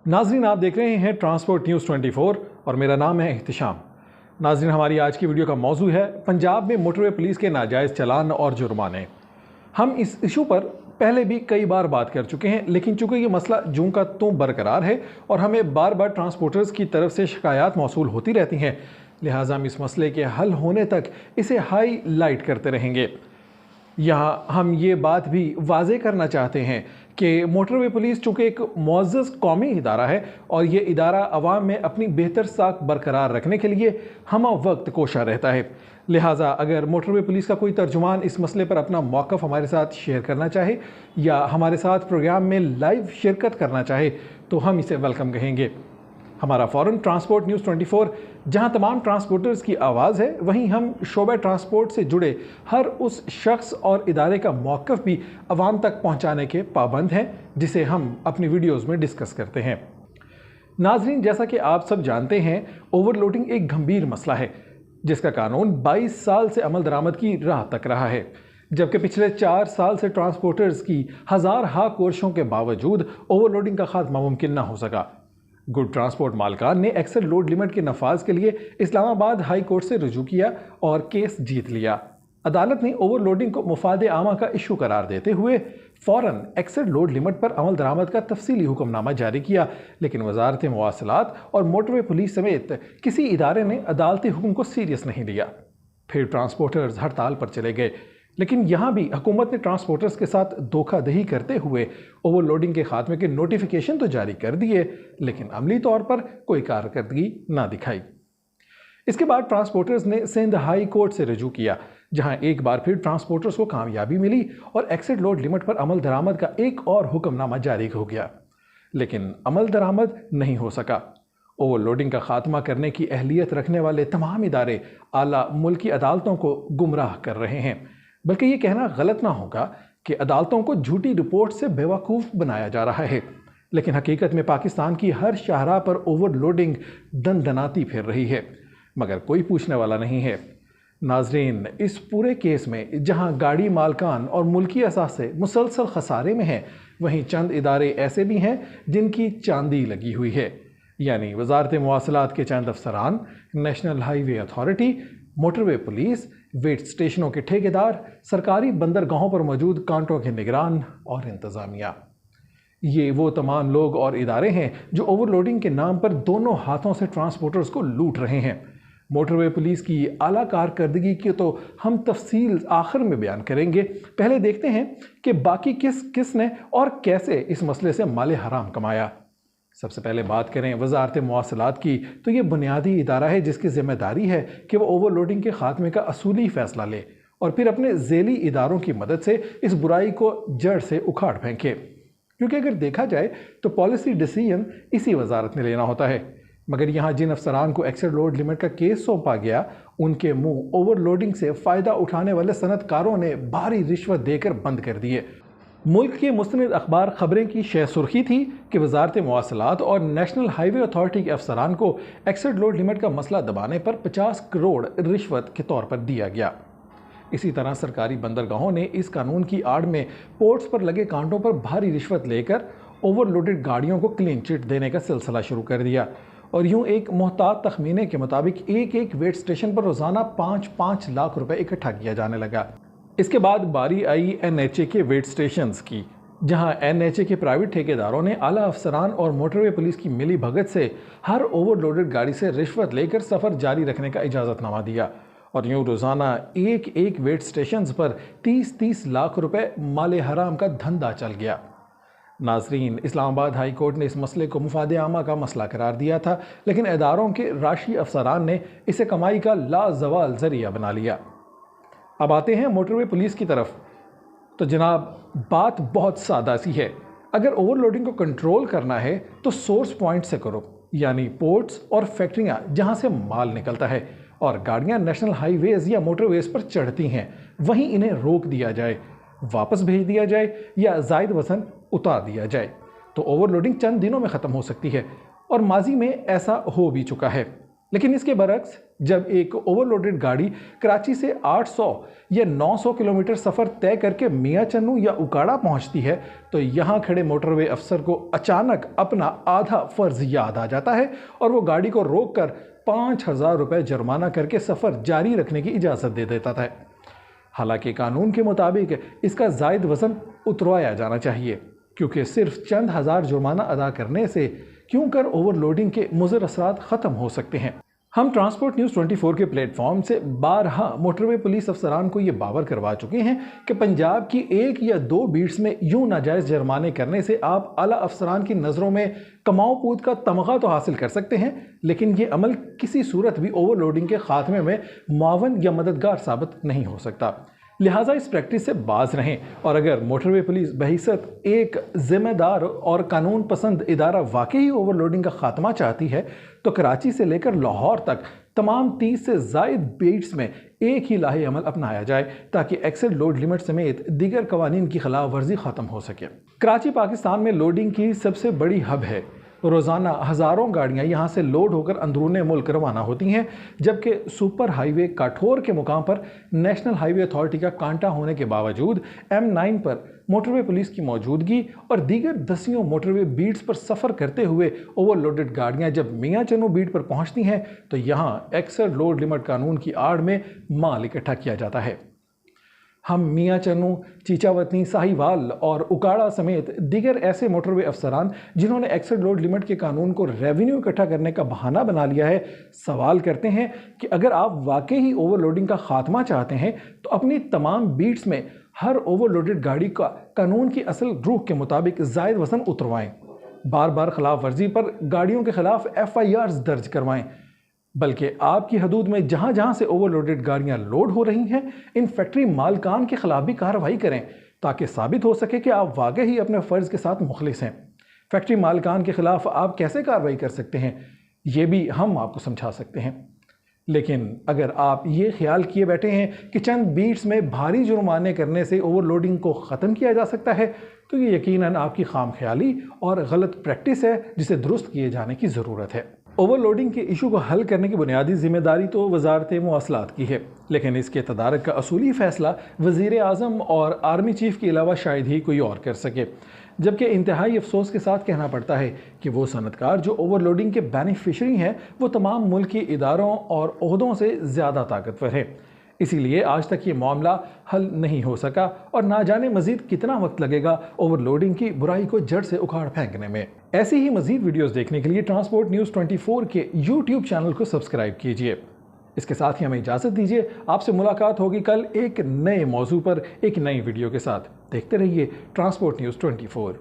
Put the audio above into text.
नाजरीन, आप देख रहे हैं ट्रांसपोर्ट न्यूज़ 24 और मेरा नाम है एहतिशाम। नाजरीन, हमारी आज की वीडियो का मौजू है पंजाब में मोटरवे पुलिस के नाजायज़ चालान और जुर्माने। हम इस इशू पर पहले भी कई बार बात कर चुके हैं, लेकिन चूंकि ये मसला जूं का त्यों बरकरार है और हमें बार बार ट्रांसपोर्टर्स की तरफ से शिकायत मौसूल होती रहती हैं, लिहाजा हम इस मसले के हल होने तक इसे हाईलाइट करते रहेंगे। यहाँ हम ये बात भी वाजे करना चाहते हैं कि मोटरवे पुलिस चूँकि एक मुअज़्ज़ज़ कौमी इदारा है और ये इदारा अवाम में अपनी बेहतर साख बरकरार रखने के लिए हम वक्त कोशा रहता है। लिहाजा अगर मोटरवे पुलिस का कोई तर्जुमान इस मसले पर अपना मौक़िफ़ हमारे साथ शेयर करना चाहे या हमारे साथ प्रोग्राम में लाइव शिरकत करना चाहे तो हम इसे वेलकम कहेंगे। हमारा फ़ॉरम ट्रांसपोर्ट न्यूज़ 24 जहां तमाम ट्रांसपोर्टर्स की आवाज़ है, वहीं हम शोबे ट्रांसपोर्ट से जुड़े हर उस शख्स और इदारे का मौक़िफ़ भी आवाम तक पहुंचाने के पाबंद हैं जिसे हम अपनी वीडियोज़ में डिस्कस करते हैं। नाजरीन, जैसा कि आप सब जानते हैं, ओवरलोडिंग एक गंभीर मसला है जिसका कानून 22 साल से अमल दरामद की राह तक रहा है, जबकि पिछले 4 साल से ट्रांसपोर्टर्स की हज़ार हा कोशिशों के बावजूद ओवरलोडिंग का खात्मा मुमकिन न हो सका। गुड ट्रांसपोर्ट मालकान ने एक्सेल लोड लिमिट के नफाज के लिए इस्लामाबाद हाई कोर्ट से रुजू किया और केस जीत लिया। अदालत ने ओवरलोडिंग को मुफादे आमा का इशू करार देते हुए फ़ौरन एक्सेल लोड लिमिट पर अमल दरामद का तफसीली हुक्मनामा जारी किया, लेकिन वजारत मवासिलात और मोटरवे पुलिस समेत किसी इदारे ने अदालती हुक्म को सीरियस नहीं लिया। फिर ट्रांसपोर्टर्स हड़ताल पर चले गए, लेकिन यहाँ भी हुकूमत ने ट्रांसपोर्टर्स के साथ धोखाधड़ी करते हुए ओवरलोडिंग के खात्मे के नोटिफिकेशन तो जारी कर दिए, लेकिन अमली तौर पर कोई कारकर्दगी ना दिखाई। इसके बाद ट्रांसपोर्टर्स ने सिंध हाई कोर्ट से रुजू किया, जहां एक बार फिर ट्रांसपोर्टर्स को कामयाबी मिली और एक्सेड लोड लिमिट पर अमल दरामद का एक और हुक्मनामा जारी हो गया, लेकिन अमल दरामद नहीं हो सका। ओवरलोडिंग का खात्मा करने की अहलियत रखने वाले तमाम इदारे आला मुल्की अदालतों को गुमराह कर रहे हैं, बल्कि ये कहना गलत ना होगा कि अदालतों को झूठी रिपोर्ट से बेवकूफ़ बनाया जा रहा है, लेकिन हकीकत में पाकिस्तान की हर शाहराह पर ओवरलोडिंग दनदनाती फिर रही है, मगर कोई पूछने वाला नहीं है। नाजरीन, इस पूरे केस में जहां गाड़ी मालकान और मुल्की असास से मुसलसल खसारे में हैं, वहीं चंद इदारे ऐसे भी हैं जिनकी चांदी लगी हुई है, यानी वजारत मवासिलात के चंद अफसरान, national highway authority, motorway police, weight स्टेशनों के ठेकेदार, सरकारी बंदरगाहों पर मौजूद कांटों के निगरान और इंतज़ामिया। ये वो तमाम लोग और इदारे हैं जो ओवरलोडिंग के नाम पर दोनों हाथों से ट्रांसपोर्टर्स को लूट रहे हैं। मोटरवे पुलिस की आला कारकर्दगी की तो हम तफसील आखिर में बयान करेंगे। पहले देखते हैं कि बाकी किसने और कैसे इस मसले से माले हराम कमाया। सबसे पहले बात करें वजारत मवासिलात की, तो ये बुनियादी इदारा है जिसकी जिम्मेदारी है कि वह ओवरलोडिंग के खात्मे का असूली फैसला ले और फिर अपने झेली इदारों की मदद से इस बुराई को जड़ से उखाड़ फेंके। क्योंकि अगर देखा जाए तो पॉलिसी डिसीजन इसी वजारत ने लेना होता है, मगर यहाँ जिन अफसरान को एक्सेड लोड लिमिट का केस सौंपा गया, उनके मुंह ओवरलोडिंग से फ़ायदा उठाने वाले सनतकारों ने भारी रिश्वत देकर बंद कर दिए। मुल्क के मुस्तनिद अखबार खबरें की शह सुर्खी थी कि वजारत मवासिलात और नेशनल हाईवे अथॉरिटी के अफसरान को एक्सेड लोड लिमिट का मसला दबाने पर 50 करोड़ रिश्वत के तौर पर दिया गया। इसी तरह सरकारी बंदरगाहों ने इस कानून की आड़ में पोर्ट्स पर लगे कांटों पर भारी रिश्वत लेकर ओवरलोडेड गाड़ियों को क्लीन चिट देने का सिलसिला शुरू कर दिया, और यूँ एक मोहतात तखमीने के मुताबिक एक एक वेट स्टेशन पर रोज़ाना 5-5 लाख रुपए इकट्ठा किया जाने लगा। इसके बाद बारी आई NHA के वेट स्टेशंस की, जहां NHA के प्राइवेट ठेकेदारों ने आला अफसरान और मोटरवे पुलिस की मिली भगत से हर ओवरलोडेड गाड़ी से रिश्वत लेकर सफ़र जारी रखने का इजाज़तनामा दिया, और यूँ रोज़ाना एक एक वेट स्टेशंस पर 30-30 लाख रुपए माले हराम का धंधा चल गया। नाजरीन, इस्लामाबाद हाई कोर्ट ने इस मसले को मुफादे आमा का मसला करार दिया था, लेकिन इदारों के राशि अफसरान ने इसे कमाई का लाजवाल ज़रिया बना लिया। अब आते हैं मोटरवे पुलिस की तरफ। तो जनाब, बात बहुत सादा सी है। अगर ओवरलोडिंग को कंट्रोल करना है तो सोर्स पॉइंट से करो, यानी पोर्ट्स और फैक्ट्रियां जहां से माल निकलता है और गाड़ियां नेशनल हाईवेज या मोटरवेज पर चढ़ती हैं, वहीं इन्हें रोक दिया जाए, वापस भेज दिया जाए या जायद वजन उतार दिया जाए, तो ओवरलोडिंग चंद दिनों में ख़त्म हो सकती है, और माजी में ऐसा हो भी चुका है। लेकिन इसके बरक्स जब एक ओवरलोडेड गाड़ी कराची से 800 या 900 किलोमीटर सफ़र तय करके मियां चन्नू या उकाड़ा पहुंचती है तो यहाँ खड़े मोटरवे अफसर को अचानक अपना आधा फ़र्ज याद आ जाता है और वो गाड़ी को रोक कर 5,000 रुपये जुर्माना करके सफ़र जारी रखने की इजाज़त दे देता था। हालांकि कानून के मुताबिक इसका जायद वज़न उतरवाया जाना चाहिए, क्योंकि सिर्फ चंद हज़ार जुर्माना अदा करने से क्यों कर ओवरलोडिंग के मुज़र असरात ख़त्म हो सकते हैं। हम ट्रांसपोर्ट न्यूज़ 24 के प्लेटफॉर्म से बारहा मोटरवे पुलिस अफसरान को ये बावर करवा चुके हैं कि पंजाब की 1 या 2 बीट्स में यूं नाजायज़ जुर्माने करने से आप आला अफसरान की नज़रों में कमाओ पूत का तमगा तो हासिल कर सकते हैं, लेकिन ये अमल किसी सूरत भी ओवरलोडिंग के खात्मे में मुआवन या मददगार साबित नहीं हो सकता। लिहाजा इस प्रैक्टिस से बाज रहें और अगर मोटरवे पुलिस बहिसत एक जिम्मेदार और कानून पसंद इदारा वाकई ओवरलोडिंग का खात्मा चाहती है तो कराची से लेकर लाहौर तक तमाम 30 से ज़ायद बीट्स में एक ही लाहे अमल अपनाया जाए ताकि एक्सेल लोड लिमिट समेत दीगर कवानीन की खिलाफ वर्जी ख़त्म हो सके। कराची पाकिस्तान में लोडिंग की सबसे बड़ी हब है। रोज़ाना हज़ारों गाड़ियाँ यहाँ से लोड होकर अंदरूनी मुल्क रवाना होती हैं, जबकि सुपर हाईवे काठोर के मुकाम पर नेशनल हाईवे अथॉरिटी का कांटा होने के बावजूद M9 पर मोटरवे पुलिस की मौजूदगी और दीगर दसियों मोटरवे बीट्स पर सफ़र करते हुए ओवरलोडेड गाड़ियाँ जब मियां चन्नू बीट पर पहुँचती हैं तो यहाँ एक्सेल लोड लिमिट कानून की आड़ में माल इकट्ठा किया जाता है। हम मियां चन्नू, चीचावतनी, साहिवाल और उकाड़ा समेत दीगर ऐसे मोटरवे अफसरान जिन्होंने एक्सेल लोड लिमिट के कानून को रेवेन्यू इकट्ठा करने का बहाना बना लिया है, सवाल करते हैं कि अगर आप वाकई ही ओवरलोडिंग का खात्मा चाहते हैं तो अपनी तमाम बीट्स में हर ओवरलोडेड गाड़ी का कानून की असल रूह के मुताबिक जायद वज़न उतरवाएं, बार बार खिलाफ वर्जी पर गाड़ियों के खिलाफ FIRs दर्ज करवाएं, बल्कि आपकी हदूद में जहां जहां से ओवरलोडेड गाड़ियां लोड हो रही हैं इन फैक्ट्री मालकान के खिलाफ भी कार्रवाई करें ताकि साबित हो सके कि आप वाकई ही अपने फ़र्ज़ के साथ मुखलिस हैं। फैक्ट्री मालकान के खिलाफ आप कैसे कार्रवाई कर सकते हैं ये भी हम आपको समझा सकते हैं। लेकिन अगर आप ये ख्याल किए बैठे हैं कि चंद बीट्स में भारी जुर्माने करने से ओवरलोडिंग को ख़त्म किया जा सकता है तो ये यकीनन आपकी खाम ख्याली और गलत प्रैक्टिस है जिसे दुरुस्त किए जाने की ज़रूरत है। ओवरलोडिंग के इशू को हल करने की बुनियादी जिम्मेदारी तो वजारत मवासलात की है, लेकिन इसके तदारक का असूली फ़ैसला वज़ीर आज़म और आर्मी चीफ़ के अलावा शायद ही कोई और कर सके। जबकि इंतहाई अफसोस के साथ कहना पड़ता है कि वो सनतकार जो ओवरलोडिंग के बेनिफिशरी हैं वो तमाम मुल्की इदारों और ओहदों से ज़्यादा ताकतवर हैं। इसीलिए आज तक ये मामला हल नहीं हो सका और ना जाने मज़ीद कितना वक्त लगेगा ओवरलोडिंग की बुराई को जड़ से उखाड़ फेंकने में। ऐसी ही मज़ीद वीडियोस देखने के लिए ट्रांसपोर्ट न्यूज़ 24 के YouTube चैनल को सब्सक्राइब कीजिए। इसके साथ ही हमें इजाज़त दीजिए। आपसे मुलाकात होगी कल एक नए मौजू पर एक नई वीडियो के साथ। देखते रहिए ट्रांसपोर्ट न्यूज़ 24।